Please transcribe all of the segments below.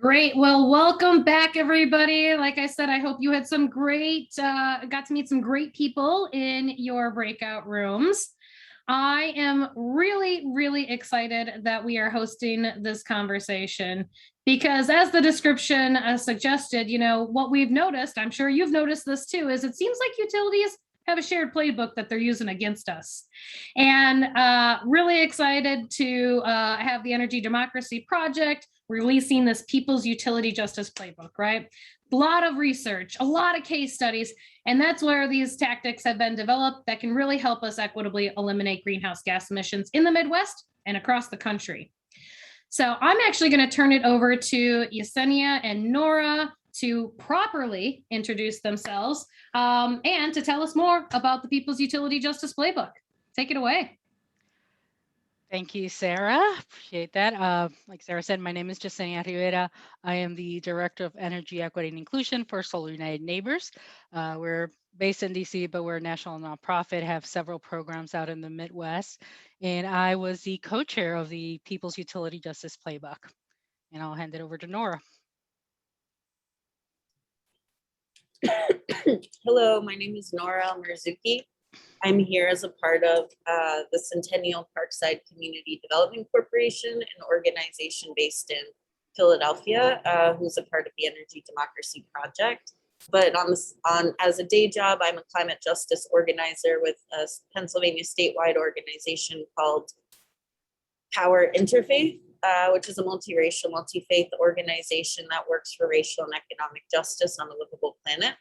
Great. Well, welcome back, everybody. Like I said, I hope you had some great, got to meet some great people in your breakout rooms. I am really, really excited that we are hosting this conversation because, as the description suggested, you know, what we've noticed, I'm sure you've noticed this too, is it seems like utilities have a shared playbook that they're using against us. And really excited to have the Energy Democracy Project releasing this People's Utility Justice Playbook, right? A lot of research, a lot of case studies, and that's where these tactics have been developed that can really help us equitably eliminate greenhouse gas emissions in the Midwest and across the country. So I'm actually going to turn it over to Yesenia and Nora to properly introduce themselves and to tell us more about the People's Utility Justice Playbook. Take it away. Thank you, Sarah. Appreciate that. Like Sarah said, my name is Yesenia Rivera. I am the Director of Energy Equity and Inclusion for Solar United Neighbors. We're based in DC, but we're a national nonprofit, have several programs out in the Midwest. And I was the co-chair of the People's Utility Justice Playbook. And I'll hand it over to Nora. Hello, my name is Nora Elmarzouky. I'm here as a part of the Centennial Parkside Community Development Corporation, an organization based in Philadelphia, who's a part of the Energy Democracy Project. But as a day job, I'm a climate justice organizer with a Pennsylvania statewide organization called Power Interfaith, which is a multiracial, multi-faith organization that works for racial and economic justice on a livable planet.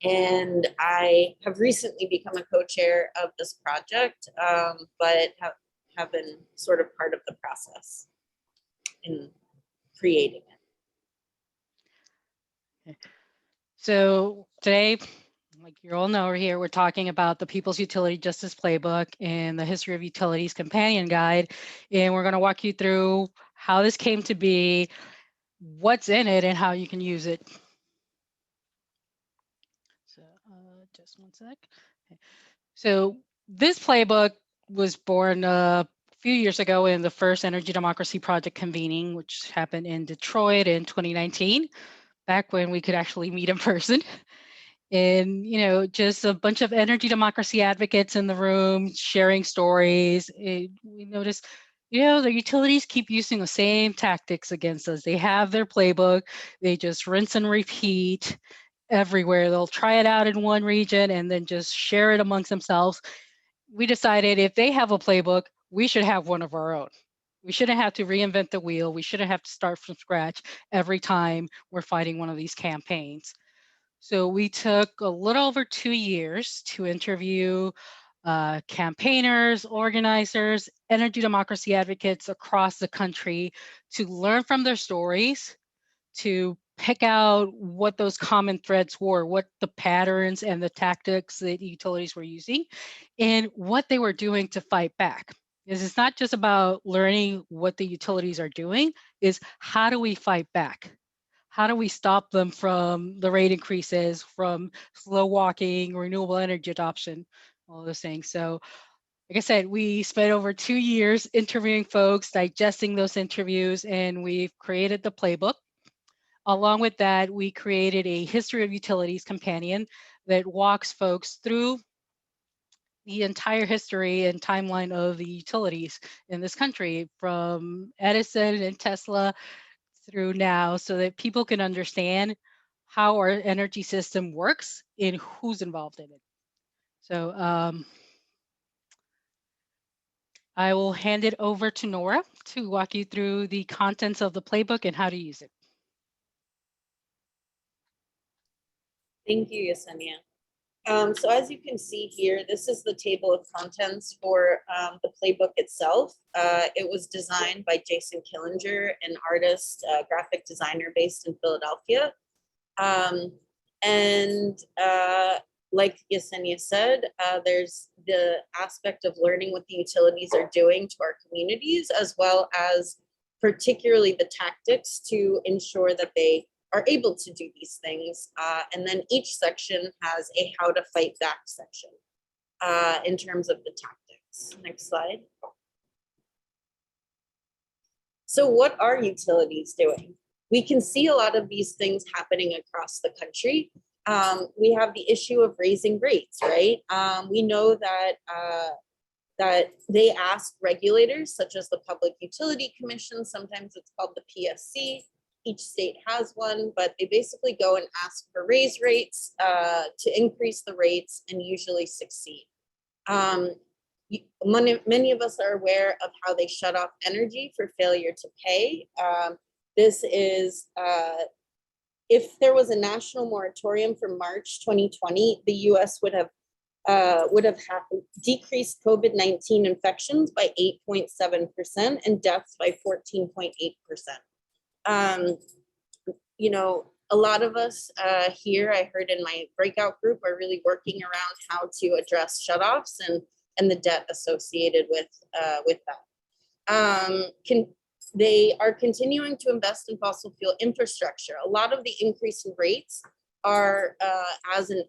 And I have recently become a co-chair of this project, but have been sort of part of the process in creating it. So today, like you all know, we're talking about the People's Utility Justice Playbook and the History of Utilities Companion Guide. And we're going to walk you through how this came to be, what's in it, and how you can use it. So just one sec. Okay. So this playbook was born a few years ago in the first Energy Democracy Project convening, which happened in Detroit in 2019, back when we could actually meet in person. And, you know, just a bunch of energy democracy advocates in the room sharing stories. We noticed, you know, the utilities keep using the same tactics against us. They have their playbook. They just rinse and repeat everywhere. They'll try it out in one region and then just share it amongst themselves. We decided if they have a playbook, we should have one of our own. We shouldn't have to reinvent the wheel. We shouldn't have to start from scratch every time we're fighting one of these campaigns. So we took a little over 2 years to interview campaigners, organizers, energy democracy advocates across the country to learn from their stories, to pick out what those common threads were, what the patterns and the tactics that utilities were using, and what they were doing to fight back. Because it's not just about learning what the utilities are doing, is how do we fight back? How do we stop them from the rate increases, from slow walking, renewable energy adoption, all those things. So like I said, we spent over 2 years interviewing folks, digesting those interviews, and we've created the playbook. Along with that, we created a History of Utilities companion that walks folks through the entire history and timeline of the utilities in this country, from Edison and Tesla through now, so that people can understand how our energy system works and who's involved in it. So I will hand it over to Nora to walk you through the contents of the playbook and how to use it. Thank you, Yesenia. So as you can see here, this is the table of contents for the playbook itself. It was designed by Jason Killinger, an artist, graphic designer based in Philadelphia. Like Yesenia said, there's the aspect of learning what the utilities are doing to our communities, as well as particularly the tactics to ensure that they are able to do these things. And then each section has a how to fight back section in terms of the tactics. Next slide. So what are utilities doing? We can see a lot of these things happening across the country. We have the issue of raising rates, right? We know that they ask regulators, such as the Public Utility Commission, sometimes it's called the PSC, each state has one, but they basically go and ask for raise rates to increase the rates and usually succeed. Many of us are aware of how they shut off energy for failure to pay. This is, if there was a national moratorium for March 2020, the US would have decreased COVID-19 infections by 8.7% and deaths by 14.8%. You know, a lot of us here, I heard in my breakout group, are really working around how to address shutoffs and the debt associated with that. They are continuing to invest in fossil fuel infrastructure. A lot of the increase in rates are as a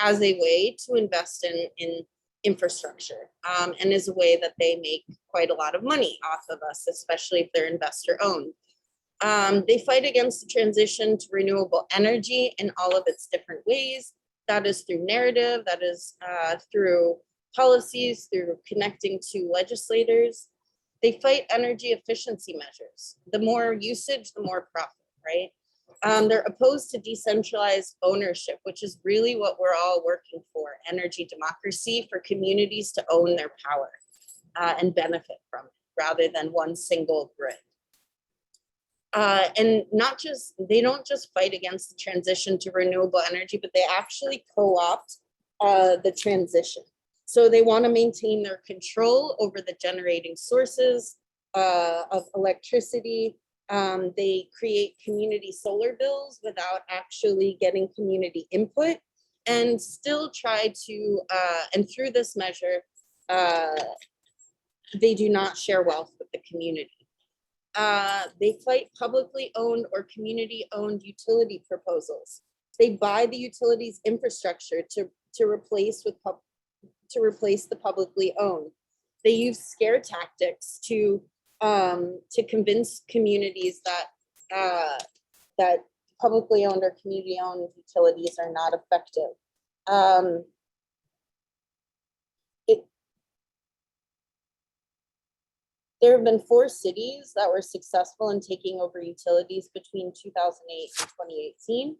way to invest in infrastructure, and is a way that they make quite a lot of money off of us, especially if they're investor owned. They fight against the transition to renewable energy in all of its different ways. That is through narrative, that is through policies, through connecting to legislators. They fight energy efficiency measures. The more usage, the more profit, right? They're opposed to decentralized ownership, which is really what we're all working for, energy democracy, for communities to own their power and benefit from it, rather than one single grid. And they don't just fight against the transition to renewable energy, but they actually co-opt the transition. So they want to maintain their control over the generating sources of electricity. They create community solar bills without actually getting community input, and still try to, and through this measure, they do not share wealth with the community. They fight publicly owned or community owned utility proposals. They buy the utilities infrastructure to replace the publicly owned. They use scare tactics to convince communities that publicly owned or community owned utilities are not effective. There have been 4 cities that were successful in taking over utilities between 2008 and 2018.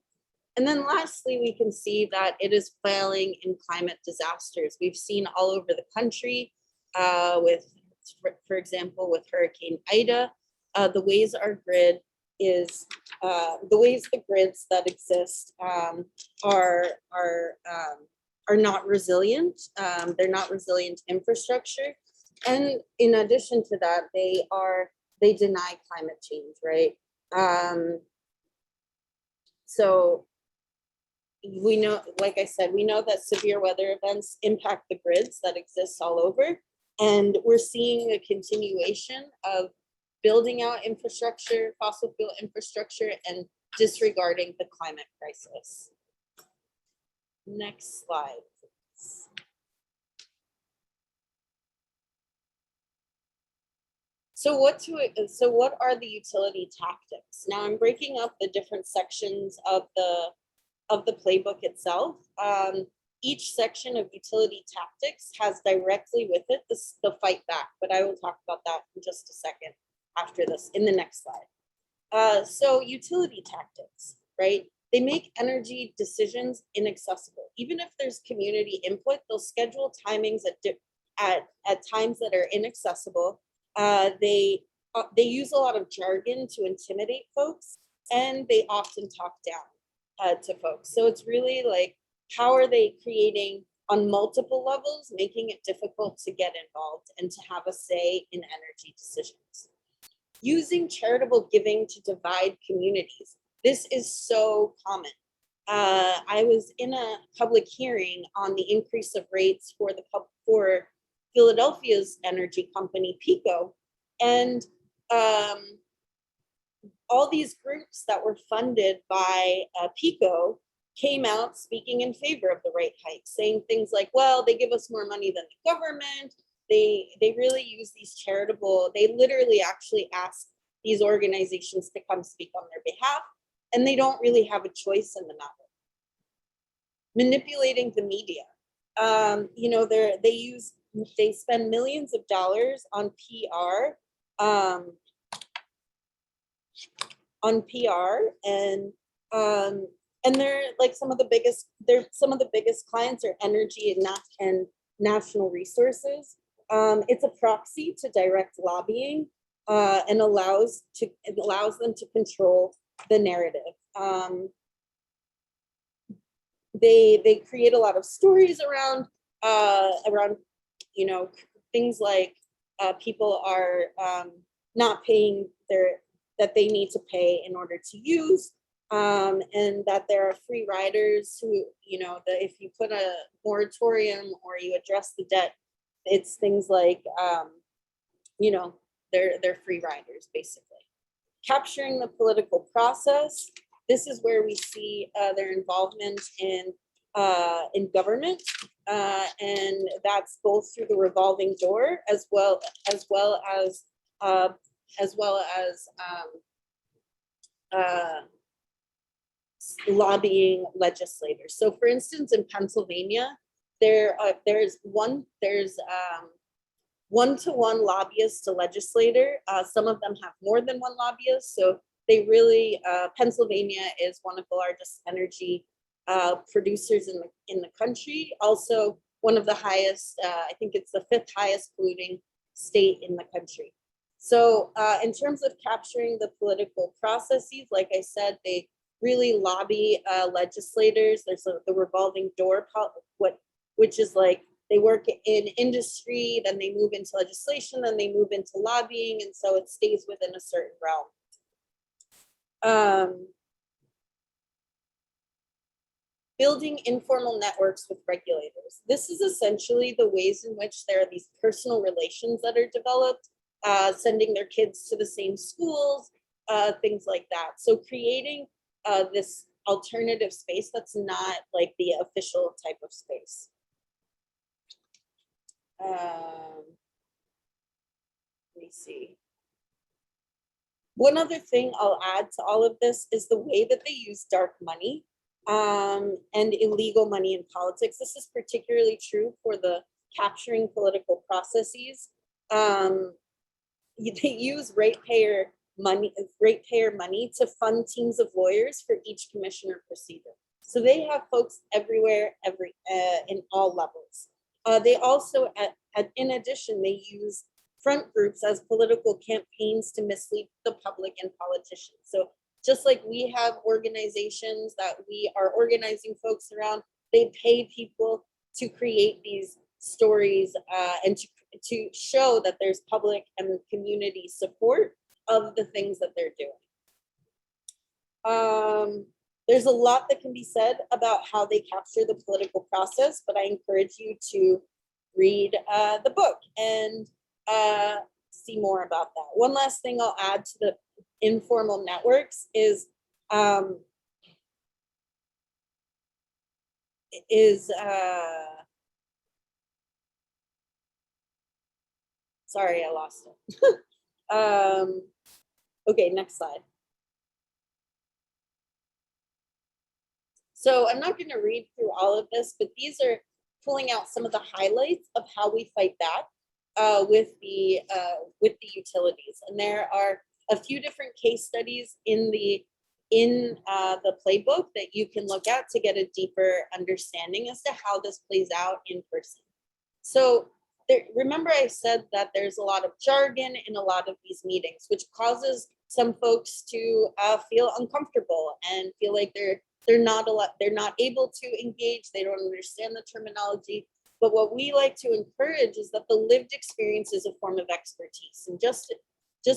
And then lastly, we can see that it is failing in climate disasters. We've seen all over the country for example, with Hurricane Ida, the ways our grid is, the ways the grids that exist are not resilient. They're not resilient infrastructure. And in addition to that, they deny climate change, right? So we know, like I said, we know that severe weather events impact the grids that exist all over. And we're seeing a continuation of building out infrastructure, fossil fuel infrastructure, and disregarding the climate crisis. Next slide, please. So what are the utility tactics? Now I'm breaking up the different sections of the playbook itself. Each section of utility tactics has directly with it the fight back, but I will talk about that in just a second after this, in the next slide. So utility tactics, right? They make energy decisions inaccessible. Even if there's community input, they'll schedule timings at times that are inaccessible. They use a lot of jargon to intimidate folks, and they often talk down to folks. So it's really like, how are they creating on multiple levels, making it difficult to get involved and to have a say in energy decisions? Using charitable giving to divide communities. This is so common. I was in a public hearing on the increase of rates for Philadelphia's energy company, PECO, and all these groups that were funded by PECO came out speaking in favor of the rate hike, saying things like, well, they give us more money than the government. they really use these charitable, they literally actually ask these organizations to come speak on their behalf, and they don't really have a choice in the matter. Manipulating the media. You know, they spend millions of dollars on PR, and they're like some of the biggest clients are energy and national resources. It's a proxy to direct lobbying, and allows them to control the narrative. They create a lot of stories around you know, things like people are not paying that they need to pay in order to use, and that there are free riders who, you know, that if you put a moratorium or you address the debt, it's things like you know, they're free riders basically. Capturing the political process. This is where we see their involvement in government, and that's both through the revolving door as well as lobbying legislators. So, for instance, in Pennsylvania, there's one-to-one lobbyist to legislator. Some of them have more than one lobbyist. So they really, Pennsylvania is one of the largest energy producers in the country. Also, one of the highest, I think it's the 5th highest polluting state in the country. So in terms of capturing the political processes, like I said, they really lobby legislators. There's the revolving door, which is like, they work in industry, then they move into legislation, then they move into lobbying, and so it stays within a certain realm. Building informal networks with regulators. This is essentially the ways in which there are these personal relations that are developed, sending their kids to the same schools, things like that. So creating this alternative space that's not like the official type of space. Let me see. One other thing I'll add to all of this is the way that they use dark money and illegal money in politics. This is particularly true for the capturing political processes. They use ratepayer money to fund teams of lawyers for each commissioner procedure. So they have folks everywhere, in all levels. They also, in addition, they use front groups as political campaigns to mislead the public and politicians. So just like we have organizations that we are organizing folks around, they pay people to create these stories and to show that there's public and community support of the things that they're doing. There's a lot that can be said about how they capture the political process, but I encourage you to read the book and see more about that. One last thing I'll add to the informal networks is sorry, I lost it. Okay, next slide. So I'm not going to read through all of this, but these are pulling out some of the highlights of how we fight back with the utilities. And there are a few different case studies in the playbook that you can look at to get a deeper understanding as to how this plays out in person. So remember I said that there's a lot of jargon in a lot of these meetings, which causes some folks to feel uncomfortable and feel like they're not able to engage. They don't understand the terminology. But what we like to encourage is that the lived experience is a form of expertise. And just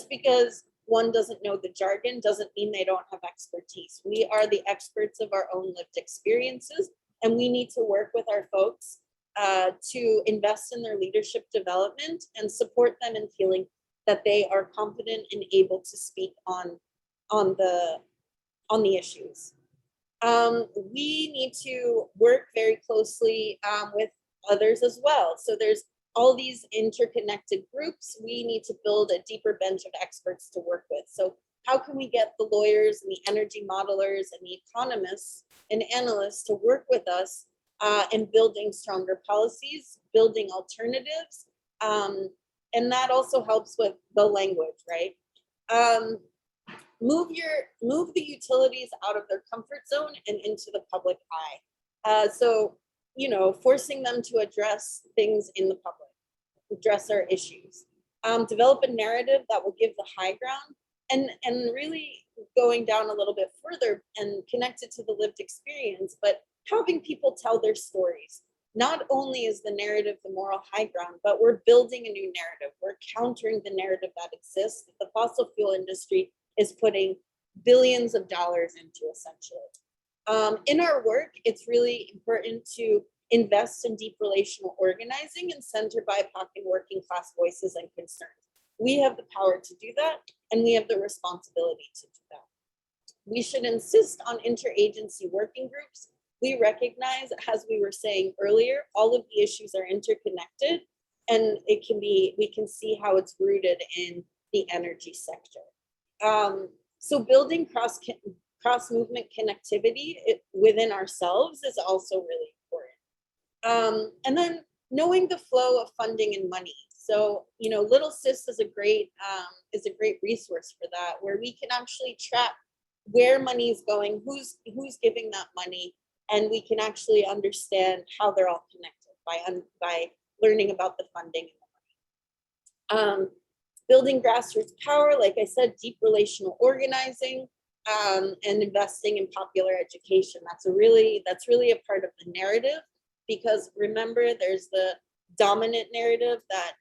because one doesn't know the jargon doesn't mean they don't have expertise. We are the experts of our own lived experiences, and we need to work with our folks to invest in their leadership development and support them in feeling that they are confident and able to speak on the issues. We need to work very closely with others as well. So there's all these interconnected groups, we need to build a deeper bench of experts to work with. So how can we get the lawyers and the energy modelers and the economists and analysts to work with us in building stronger policies, building alternatives, and that also helps with the language, right? Move the utilities out of their comfort zone and into the public eye. So, you know, forcing them to address things in the public, address our issues, develop a narrative that will give the high ground, and really going down a little bit further and connected to the lived experience, but having people tell their stories. Not only is the narrative the moral high ground, but we're building a new narrative. We're countering the narrative that exists that the fossil fuel industry is putting billions of dollars into, essentially. In our work, it's really important to invest in deep relational organizing and center BIPOC and working class voices and concerns. We have the power to do that, and we have the responsibility to do that. We should insist on interagency working groups. We recognize, as we were saying earlier, all of the issues are interconnected, and we can see how it's rooted in the energy sector. So building cross-movement connectivity within ourselves is also really important. And then knowing the flow of funding and money. So, you know, Little Sis is a great resource for that, where we can actually track where money is going, who's giving that money, and we can actually understand how they're all connected by learning about the funding and the money. Building grassroots power, like I said, deep relational organizing, and investing in popular education. That's really a part of the narrative, because remember, there's the dominant narrative that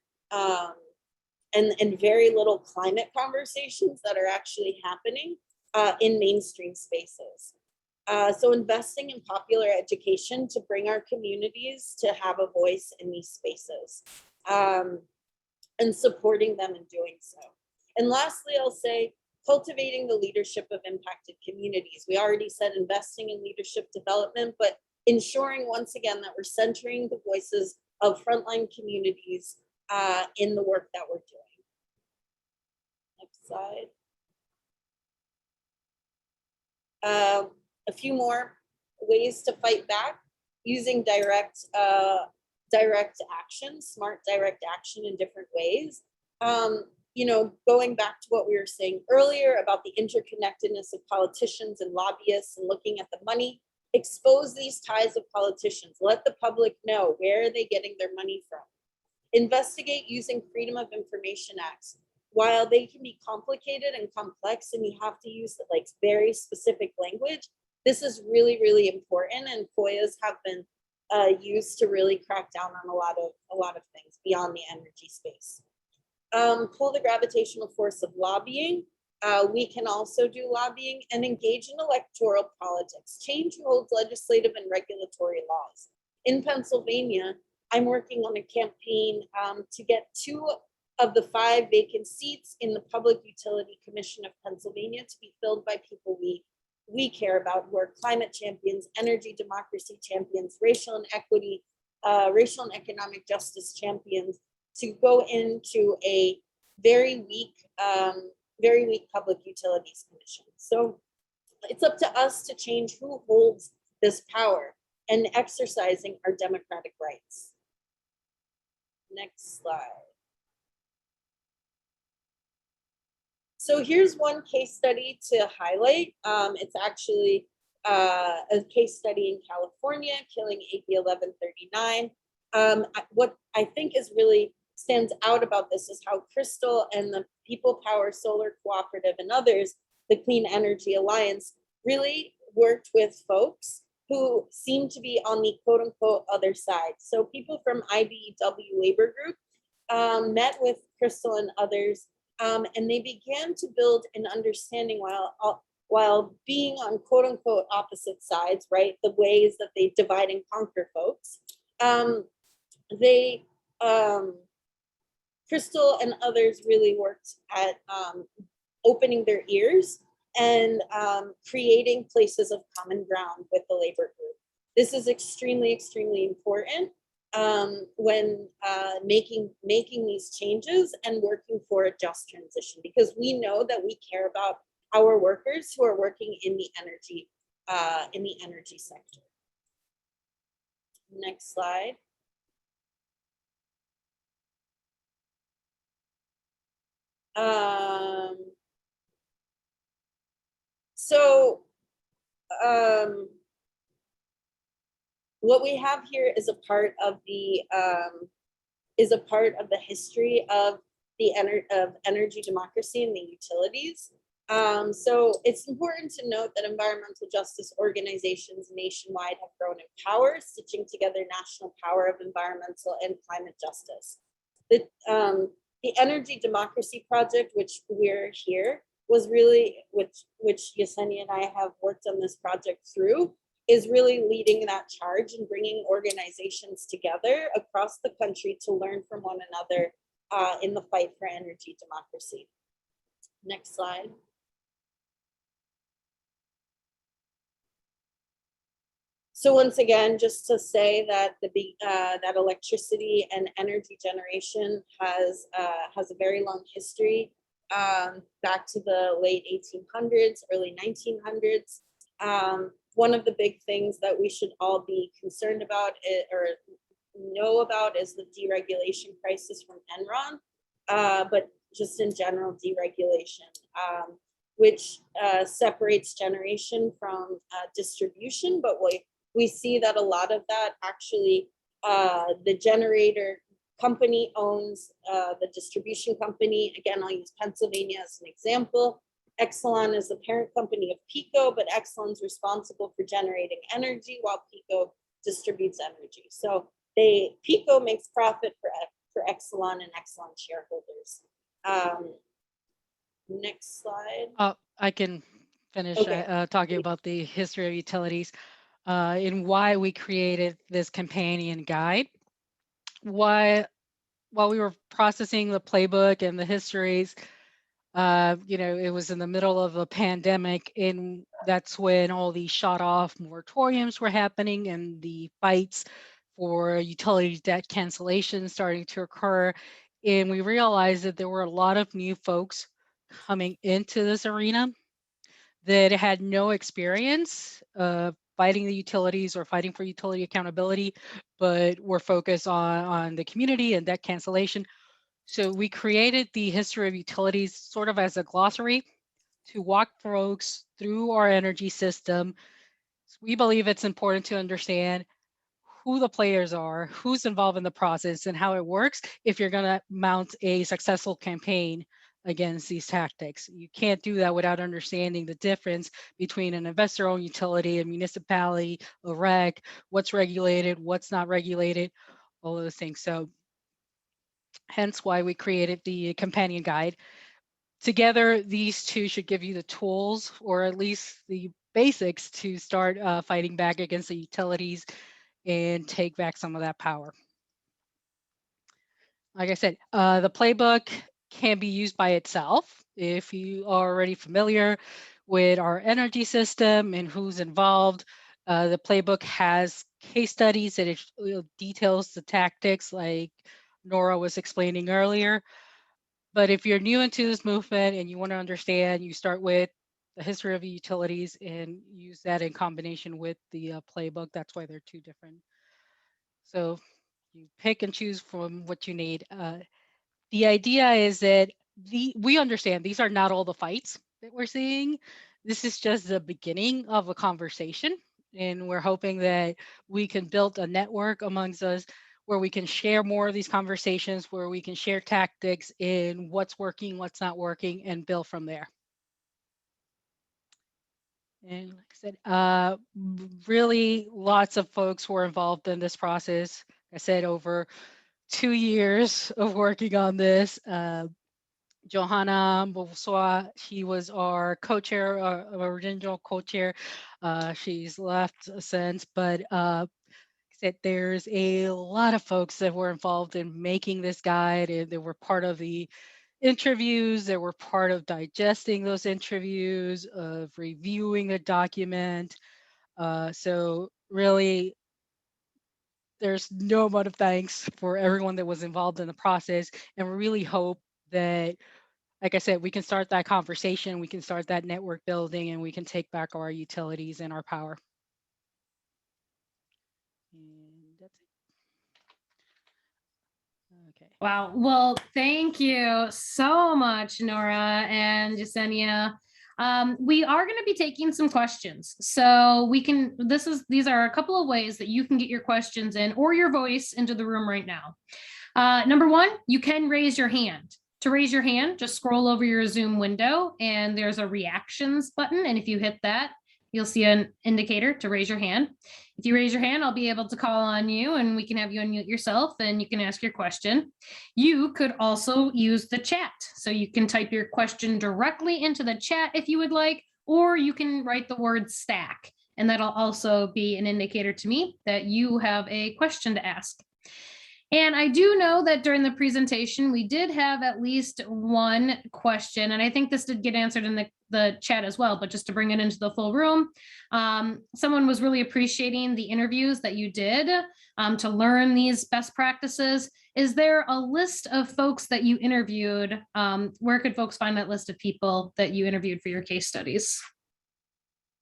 and very little climate conversations that are actually happening in mainstream spaces. So investing in popular education to bring our communities to have a voice in these spaces, and supporting them in doing so. And lastly, I'll say cultivating the leadership of impacted communities. We already said investing in leadership development, but ensuring once again that we're centering the voices of frontline communities in the work that we're doing. Next slide. A few more ways to fight back using direct action, smart direct action in different ways. You know, going back to what we were saying earlier about the interconnectedness of politicians and lobbyists and looking at the money, expose these ties of politicians, let the public know where are they getting their money from. Investigate using Freedom of Information Acts. While they can be complicated and complex and you have to use like very specific language, this is really, really important, and FOIAs have been used to really crack down on a lot of things beyond the energy space. Pull the gravitational force of lobbying. We can also do lobbying and engage in electoral politics, change who holds legislative and regulatory laws. In Pennsylvania, I'm working on a campaign to get 2 of the 5 vacant seats in the Public Utility Commission of Pennsylvania to be filled by people we care about, who are climate champions, energy democracy champions, racial and economic justice champions, to go into a very weak Public Utilities Commission. So it's up to us to change who holds this power and exercising our democratic rights. Next slide. So here's one case study to highlight. It's actually a case study in California, killing AB 1139. What I think is really stands out about this is how Crystal and the People Power Solar Cooperative and others, the Clean Energy Alliance, really worked with folks who seem to be on the quote unquote other side. So people from IBEW Labor Group met with Crystal and others, and they began to build an understanding while being on quote unquote opposite sides, right? The ways that they divide and conquer folks. Crystal and others really worked at opening their ears and creating places of common ground with the labor group. This is extremely, extremely important. when making these changes and working for a just transition, because we know that we care about our workers who are working in the energy sector. Next slide. What we have here is a part of the history of energy democracy and the utilities. So it's important to note that environmental justice organizations nationwide have grown in power, stitching together national power of environmental and climate justice. The Energy Democracy Project, which we're here, was really, which Yesenia and I have worked on this project through, is really leading that charge and bringing organizations together across the country to learn from one another in the fight for energy democracy. Next slide. So once again, just to say that that electricity and energy generation has a very long history, back to the late 1800s, early 1900s. One of the big things that we should all be concerned about or know about is the deregulation crisis from Enron, but just in general deregulation, which separates generation from distribution. But we see that a lot of that actually, the generator company owns the distribution company. Again, I'll use Pennsylvania as an example. Exelon is the parent company of PECO, but Exelon's responsible for generating energy while PECO distributes energy. So PECO makes profit for Exelon and Exelon shareholders. Next slide. I can finish Okay. talking about the history of utilities and why we created this companion guide. While we were processing the playbook and the histories, it was in the middle of a pandemic, and that's when all these shut off moratoriums were happening and the fights for utility debt cancellation starting to occur. And we realized that there were a lot of new folks coming into this arena that had no experience fighting the utilities or fighting for utility accountability, but were focused on the community and debt cancellation. So we created the history of utilities sort of as a glossary to walk folks through our energy system. We believe it's important to understand who the players are, who's involved in the process, and how it works if you're going to mount a successful campaign against these tactics. You can't do that without understanding the difference between an investor-owned utility, a municipality, a REC, what's regulated, what's not regulated, all those things. So hence why we created the companion guide. Together, these two should give you the tools, or at least the basics, to start fighting back against the utilities and take back some of that power. Like I said, the playbook can be used by itself if you are already familiar with our energy system and who's involved. The playbook has case studies that it details the tactics like Nora was explaining earlier. But if you're new into this movement and you want to understand, you start with the history of the utilities and use that in combination with the playbook. That's why they're two different. So you pick and choose from what you need. The idea is that we understand these are not all the fights that we're seeing. This is just the beginning of a conversation. And we're hoping that we can build a network amongst us where we can share more of these conversations, where we can share tactics in what's working, what's not working, and build from there. And like I said, really lots of folks were involved in this process. I said over 2 years of working on this. Johanna Bovsoa, she was our co-chair, original co-chair. She's left since, but said there's a lot of folks that were involved in making this guide, and they were part of the interviews, they were part of digesting those interviews, of reviewing the document. So really there's no amount of thanks for everyone that was involved in the process, and we really hope that, like I said, we can start that conversation, we can start that network building, and we can take back our utilities and our power. And that's it. Okay. Wow. Well, thank you so much, Nora and Yesenia. We are going to be taking some questions. So we can, these are a couple of ways that you can get your questions in or your voice into the room right now. Number one, you can raise your hand. To raise your hand, just scroll over your Zoom window and there's a reactions button. And if you hit that, you'll see an indicator to raise your hand. If you raise your hand, I'll be able to call on you and we can have you unmute yourself and you can ask your question. You could also use the chat. So you can type your question directly into the chat if you would like, or you can write the word stack. And that'll also be an indicator to me that you have a question to ask. And I do know that during the presentation, we did have at least one question, and I think this did get answered in the chat as well, but just to bring it into the full room, someone was really appreciating the interviews that you did to learn these best practices. Is there a list of folks that you interviewed? Where could folks find that list of people that you interviewed for your case studies?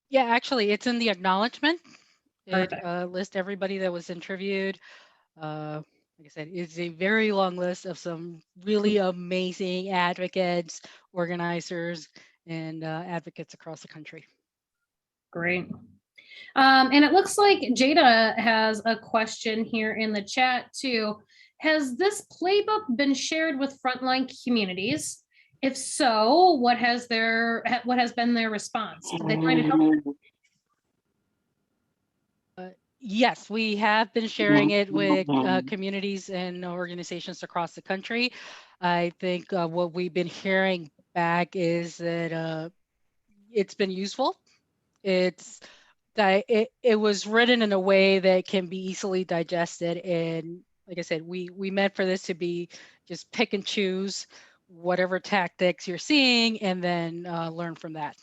Yeah, actually, it's in the acknowledgement. It Perfect. lists everybody that was interviewed. Like I said, it's a very long list of some really amazing advocates, organizers, and advocates across the country. Great. And it looks like Jada has a question here in the chat too. Has this playbook been shared with frontline communities? If so, what has been their response? Did they find it helpful? Yes, we have been sharing it with communities and organizations across the country. I think what we've been hearing back is that it's been useful. It's that it was written in a way that can be easily digested. And like I said, we meant for this to be just pick and choose whatever tactics you're seeing and then learn from that.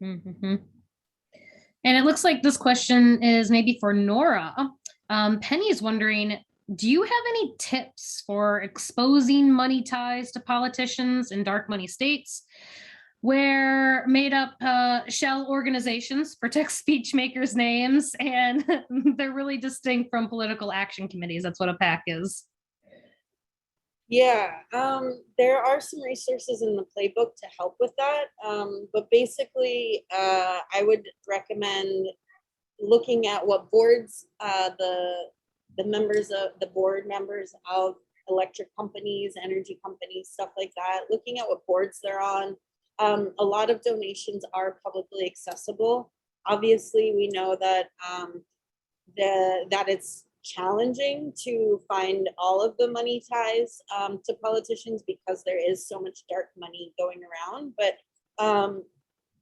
Mm-hmm. And it looks like this question is maybe for Nora. Penny's wondering, do you have any tips for exposing money ties to politicians in dark money states where made up shell organizations protect speech makers' names and they're really distinct from political action committees? That's what a PAC is. Yeah, there are some resources in the playbook to help with that. But basically, I would recommend looking at what boards the members of the board members of electric companies, energy companies, stuff like that, looking at what boards they're on. A lot of donations are publicly accessible. Obviously, we know that that it's challenging to find all of the money ties to politicians because there is so much dark money going around. But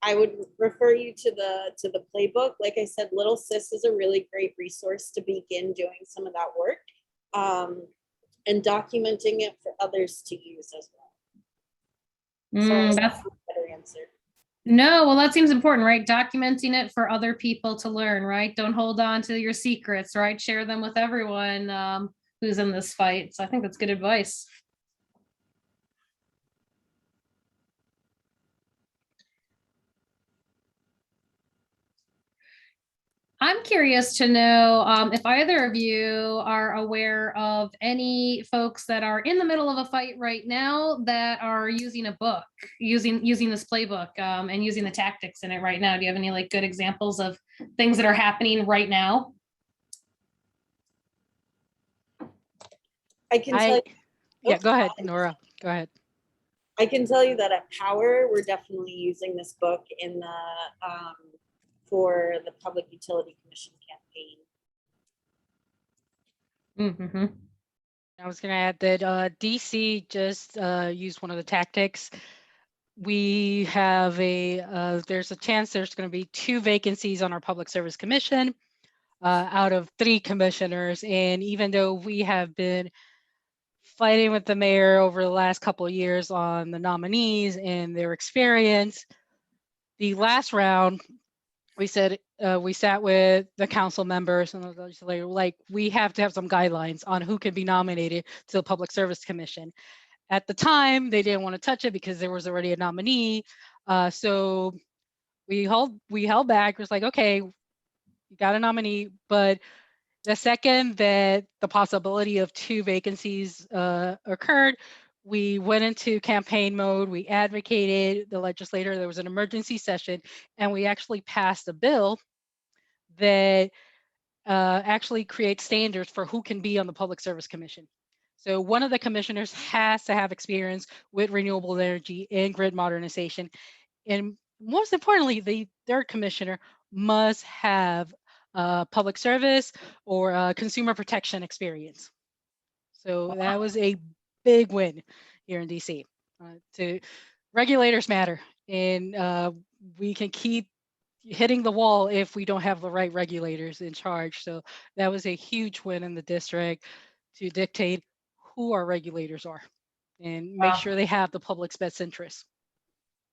I would refer you to the playbook. Like I said, Little Sis is a really great resource to begin doing some of that work and documenting it for others to use as well. Sorry, that's a better answer. No, well, that seems important, right? Documenting it for other people to learn, right? Don't hold on to your secrets, right? Share them with everyone who's in this fight. So I think that's good advice. I'm curious to know if either of you are aware of any folks that are in the middle of a fight right now that are using a book, using this playbook and using the tactics in it right now. Do you have any like good examples of things that are happening right now? I can tell you. Yeah, go ahead, Nora. Go ahead. I can tell you that at Power, we're definitely using this book in the for the Public Utility Commission campaign. Mm-hmm. I was going to add that DC just used one of the tactics. We have there's a chance there's going to be 2 vacancies on our Public Service Commission out of 3 commissioners. And even though we have been fighting with the mayor over the last couple of years on the nominees and their experience, the last round, we said we sat with the council members and the legislature, like, we have to have some guidelines on who can be nominated to the Public Service Commission. At the time, they didn't want to touch it because there was already a nominee. So we held back. It was like, okay, you got a nominee, but the second that the possibility of 2 vacancies occurred, we went into campaign mode. We advocated the legislator. There was an emergency session, and we actually passed a bill that actually creates standards for who can be on the Public Service Commission. So one of the commissioners has to have experience with renewable energy and grid modernization. And most importantly, their commissioner must have public service or consumer protection experience. So that was a big win here in DC. Regulators matter, and we can keep hitting the wall if we don't have the right regulators in charge. So that was a huge win in the district to dictate who our regulators are and make sure they have the public's best interests.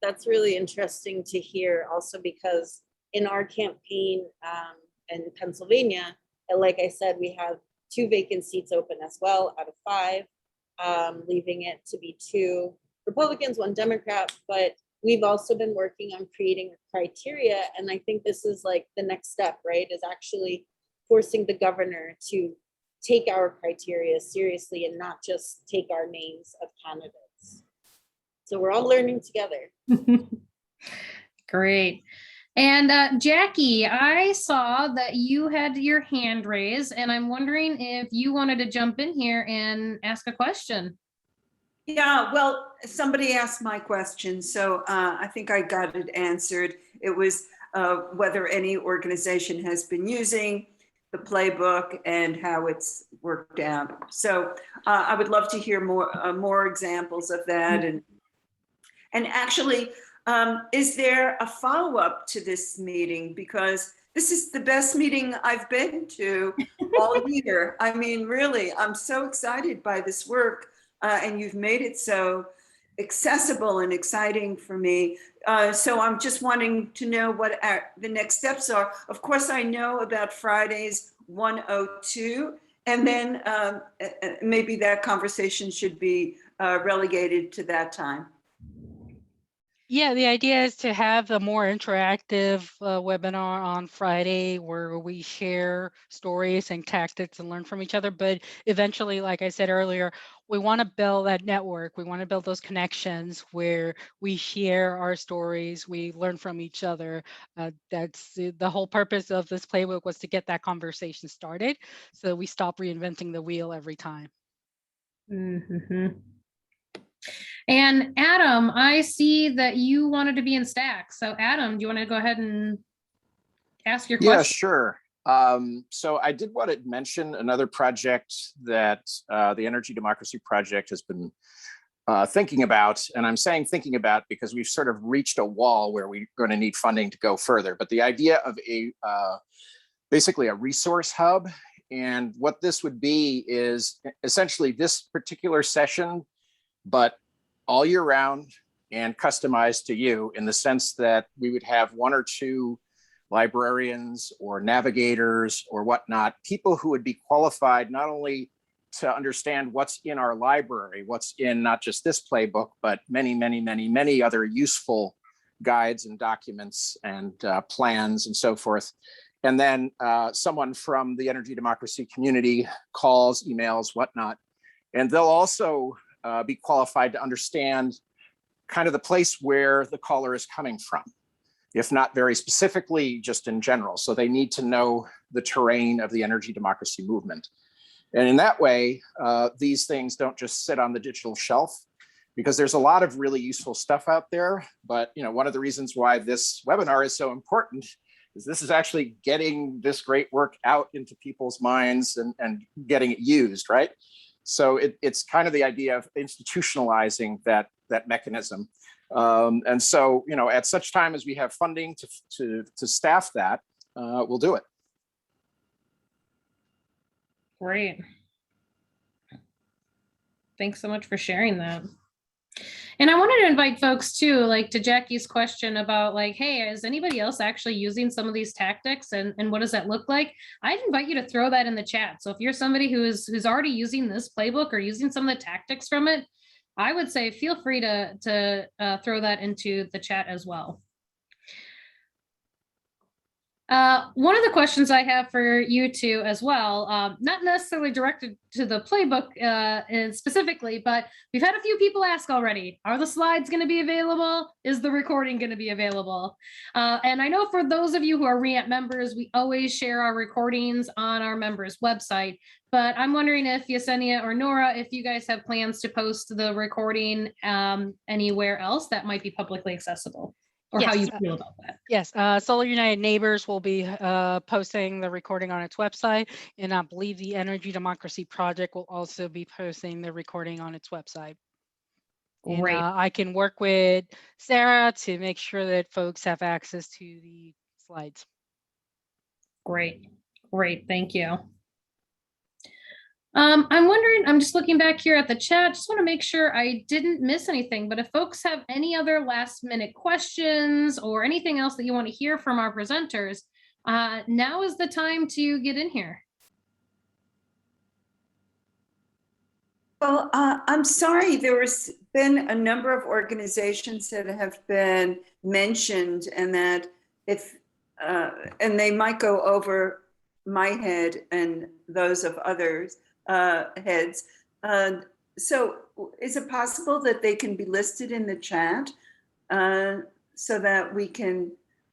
That's really interesting to hear also, because in our campaign in Pennsylvania, and like I said, we have 2 vacant seats open as well out of 5, leaving it to be 2 Republicans, 1 Democrat. But we've also been working on creating a criteria. And I think this is like the next step, right? Is actually forcing the governor to take our criteria seriously and not just take our names of candidates. So we're all learning together. Great. And Jackie, I saw that you had your hand raised, and I'm wondering if you wanted to jump in here and ask a question. Yeah, well, somebody asked my question, so I think I got it answered. It was whether any organization has been using the playbook and how it's worked out. So I would love to hear more examples of that. And actually, is there a follow-up to this meeting? Because this is the best meeting I've been to all year. I mean, really, I'm so excited by this work. And you've made it so accessible and exciting for me. So I'm just wanting to know what the next steps are. Of course, I know about Friday's 102, and then maybe that conversation should be relegated to that time. Yeah, the idea is to have a more interactive webinar on Friday where we share stories and tactics and learn from each other. But eventually, like I said earlier, we want to build that network. We want to build those connections where we share our stories, we learn from each other. That's the whole purpose of this playbook, was to get that conversation started so we stop reinventing the wheel every time. Mm-hmm. And Adam, I see that you wanted to be in STAC. So Adam, do you want to go ahead and ask your question? Yeah, sure. So I did want to mention another project that the Energy Democracy Project has been thinking about. And I'm saying thinking about because we've sort of reached a wall where we're going to need funding to go further. But the idea of basically a resource hub, and what this would be is essentially this particular session, but all year round and customized to you, in the sense that we would have 1 or 2 librarians or navigators or whatnot, people who would be qualified not only to understand what's in our library, what's in not just this playbook, but many, many, many, many other useful guides and documents and plans and so forth. And then someone from the energy democracy community, calls, emails, whatnot. And they'll also be qualified to understand kind of the place where the caller is coming from, if not very specifically, just in general. So they need to know the terrain of the energy democracy movement. And in that way, these things don't just sit on the digital shelf, because there's a lot of really useful stuff out there. But one of the reasons why this webinar is so important is this is actually getting this great work out into people's minds and getting it used, right? So it's kind of the idea of institutionalizing that mechanism. And so, at such time as we have funding to staff that, we'll do it. Great. Thanks so much for sharing that. And I wanted to invite folks too, like to Jackie's question about like, hey, is anybody else actually using some of these tactics and what does that look like? I'd invite you to throw that in the chat. So if you're somebody who's already using this playbook or using some of the tactics from it, I would say feel free to throw that into the chat as well. One of the questions I have for you two as well, not necessarily directed to the playbook specifically, but we've had a few people ask already, are the slides going to be available? Is the recording going to be available? And I know for those of you who are REAMP members, we always share our recordings on our members website, but I'm wondering if Yesenia or Nora, if you guys have plans to post the recording anywhere else that might be publicly accessible, or how you feel about that. Yes, Solar United Neighbors will be posting the recording on its website, and I believe the Energy Democracy Project will also be posting the recording on its website. Great. And I can work with Sarah to make sure that folks have access to the slides. Great, great, thank you. I'm wondering, I'm just looking back here at the chat, just want to make sure I didn't miss anything, but if folks have any other last minute questions or anything else that you want to hear from our presenters, now is the time to get in here. Well, I'm sorry, there's been a number of organizations that have been mentioned, and that and they might go over my head and those of others heads. So is it possible that they can be listed in the chat so that we can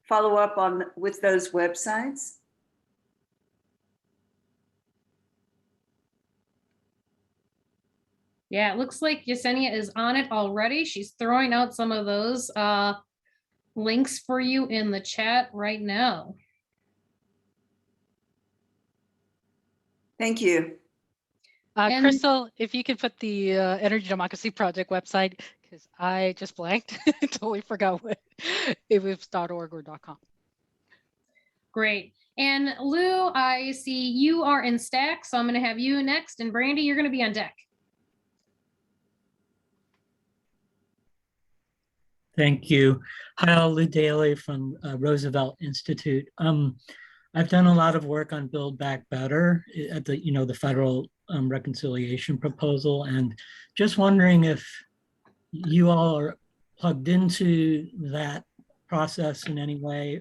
follow up with those websites? Yeah, it looks like Yesenia is on it already. She's throwing out some of those links for you in the chat right now. Thank you. Crystal, if you could put the Energy Democracy Project website, because I just blanked, totally forgot what it was .org or .com. Great. And Lou, I see you are in stack, so I'm going to have you next. And Brandy, you're going to be on deck. Thank you. Hi, Lou Daly from Roosevelt Institute. I've done a lot of work on Build Back Better at the, the federal reconciliation proposal, and just wondering if you all are plugged into that process in any way.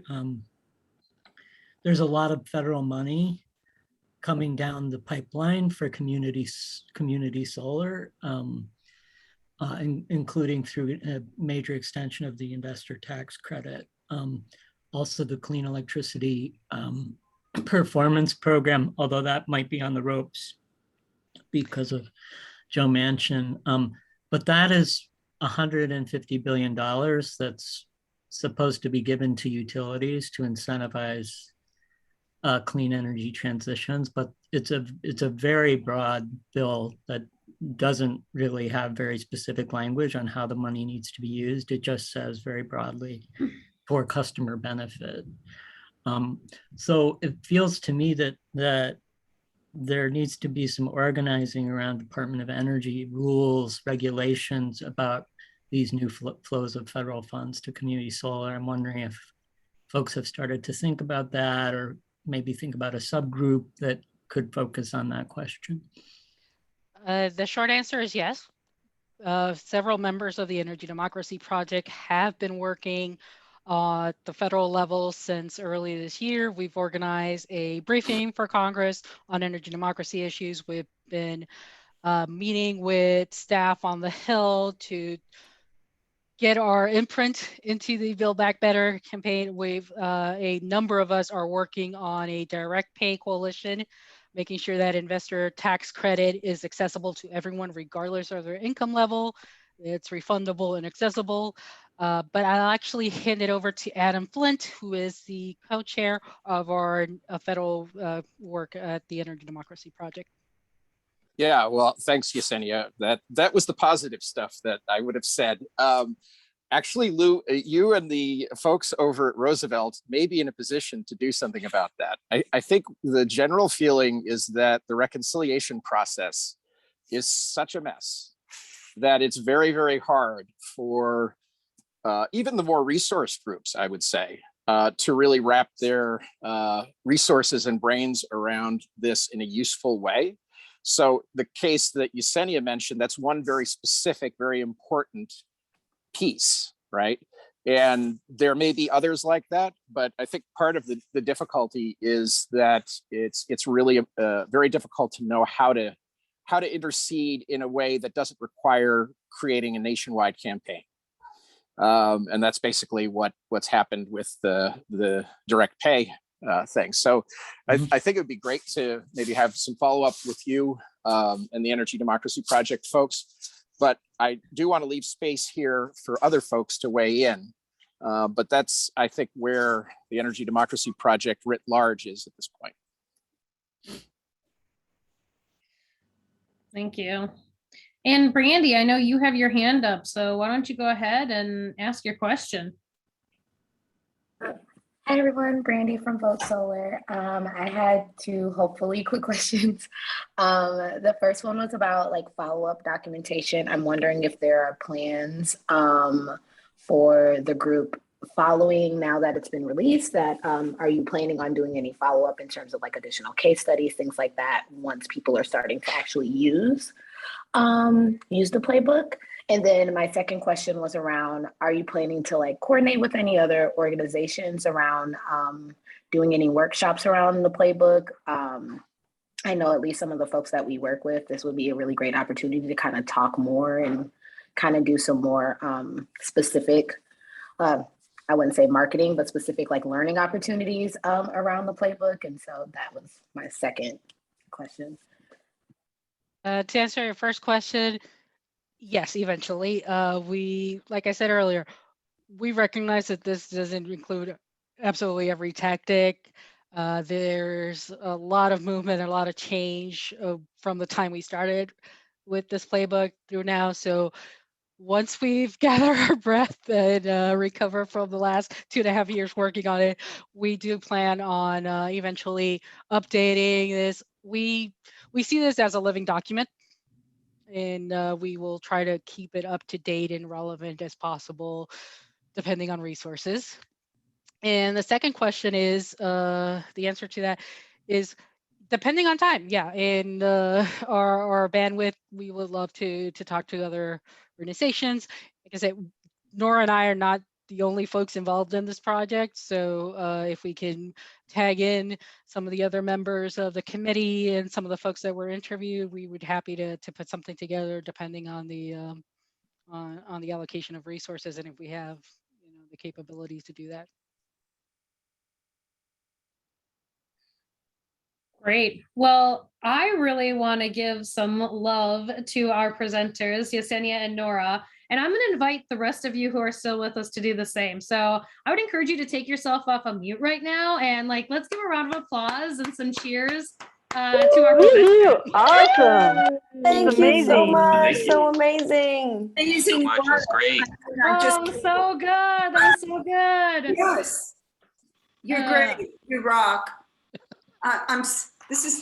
There's a lot of federal money coming down the pipeline for community solar, including through a major extension of the investor tax credit. Also the Clean Electricity Performance Program, although that might be on the ropes because of Joe Manchin. But that is $150 billion that's supposed to be given to utilities to incentivize clean energy transitions. But it's a very broad bill that doesn't really have very specific language on how the money needs to be used. It just says very broadly for customer benefit. So it feels to me that there needs to be some organizing around Department of Energy rules, regulations about these new flows of federal funds to community solar. I'm wondering if folks have started to think about that, or maybe think about a subgroup that could focus on that question. The short answer is yes. Several members of the Energy Democracy Project have been working at the federal level since early this year. We've organized a briefing for Congress on energy democracy issues. We've been meeting with staff on the Hill to get our imprint into the Build Back Better campaign. A number of us are working on a direct pay coalition, making sure that investor tax credit is accessible to everyone regardless of their income level. It's refundable and accessible. But I'll actually hand it over to Adam Flint, who is the co-chair of our federal work at the Energy Democracy Project. Yeah, well, thanks, Yesenia. That was the positive stuff that I would have said. Actually, Lou, you and the folks over at Roosevelt may be in a position to do something about that. I think the general feeling is that the reconciliation process is such a mess that it's very, very hard for even the more resource groups, I would say, to really wrap their resources and brains around this in a useful way. So the case that Yesenia mentioned, that's one very specific, very important piece, right? And there may be others like that, but I think part of the difficulty is that it's really very difficult to know how to intercede in a way that doesn't require creating a nationwide campaign. And that's basically what's happened with the direct pay thing. So I think it would be great to maybe have some follow-up with you and the Energy Democracy Project folks. But I do want to leave space here for other folks to weigh in. But that's, I think, where the Energy Democracy Project writ large is at this point. Thank you. And Brandy, I know you have your hand up, so why don't you go ahead and ask your question? Hi everyone, Brandy from Vote Solar. I had two hopefully quick questions. The first one was about like follow-up documentation. I'm wondering if there are plans for the group following now that it's been released, that are you planning on doing any follow-up in terms of like additional case studies, things like that, once people are starting to actually use the playbook? And then my second question was around, are you planning to like coordinate with any other organizations around doing any workshops around the playbook? I know at least some of the folks that we work with, this would be a really great opportunity to kind of talk more and kind of do some more specific, I wouldn't say marketing, but specific like learning opportunities around the playbook. And so that was my second question. To answer your first question, yes, eventually. We, like I said earlier, we recognize that this doesn't include absolutely every tactic. There's a lot of movement, a lot of change from the time we started with this playbook through now. So once we've gathered our breath and recover from the last 2.5 years working on it, we do plan on eventually updating this. We see this as a living document, and we will try to keep it up to date and relevant as possible, depending on resources. And the second question is, the answer to that is depending on time. Yeah, and our bandwidth, we would love to talk to other organizations. Like I said, Nora and I are not the only folks involved in this project. So if we can tag in some of the other members of the committee and some of the folks that were interviewed, we would be happy to put something together depending on the allocation of resources and if we have the capabilities to do that. Great. Well, I really want to give some love to our presenters, Yesenia and Nora, and I'm going to invite the rest of you who are still with us to do the same. So I would encourage you to take yourself off of mute right now and let's give a round of applause and some cheers to our presenters. Awesome. Thank you so amazing. much. So amazing. Amazing much. It was great. Oh, so good. That was so good. Yes, you're great. You rock. This is